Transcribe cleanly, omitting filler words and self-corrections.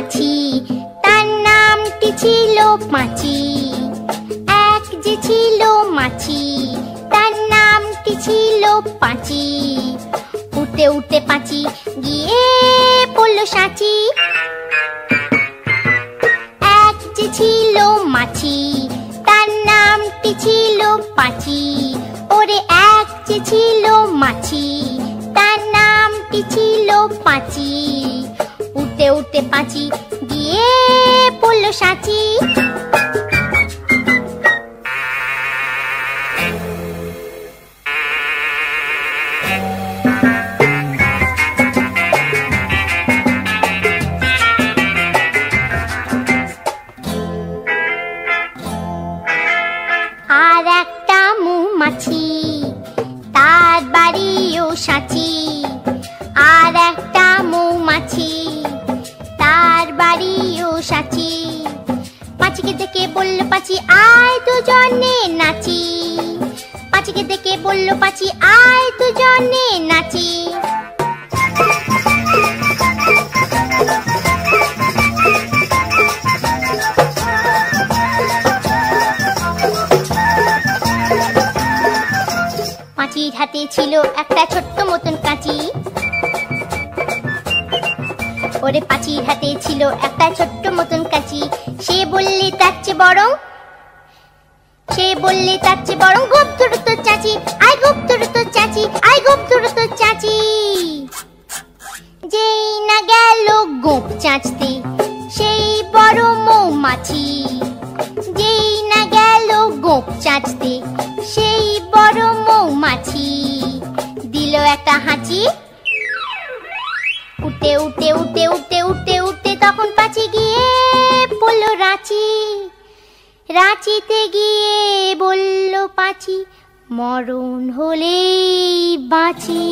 মাছি, তার নামটি ছিল পাঁচি। এক যে ছিল মাছি, তার নামটি ছিল পাঁচি। উঠতে উঠতে পাঁচি গিয়ে পড়ল সাঁচি। এক যে ছিল মাছি, তার নামটি ছিল পাঁচি। ওরে এক যে ছিল মাছি, তার নামটি ছিল পাঁচি। উঠতে উঠতে পাঁচি গিয়ে পড়ল সাঁচি। আর একটা মৌমাছি, তার বাড়িও সাঁচি। আর একটা মৌমাছি, তার বাড়িও সাঁচি। পাঁচিকে দেখে বলল পাঁচি, আয় দুজনে নাচি। পাঁচিকে দেখে বলল পাঁচি, আয় দুজনে নাচি। পাঁচির হাতে ছিল একটা ছোট্ট মতন কাঁচি। ওরে পাঁচির হাতে ছিল একটা ছোট্ট মতন কাঁচি। সে বললে তার চেয়ে বরং, সে বললে তার চেয়ে বরং গোপ ধরো তোর চাচি। আয় গোপ ধরো তোর চাচি, আয় গোপ ধরো তোর চাচি। যেই না গেল গোপ চাচতে সেই বড় মৌমাছি। যেই না গেল গোপ চাচতে সেই বড় মৌমাছি। দিল একটা হাঁচি। উঠতে উঠতে উঠতে উঠতে উঠতে উঠতে তখন পাঁচি গিয়ে পড়ল রাঁচি। রাঁচিতে গিয়ে বলল পাঁচি, মরণ হলেই বাঁচি।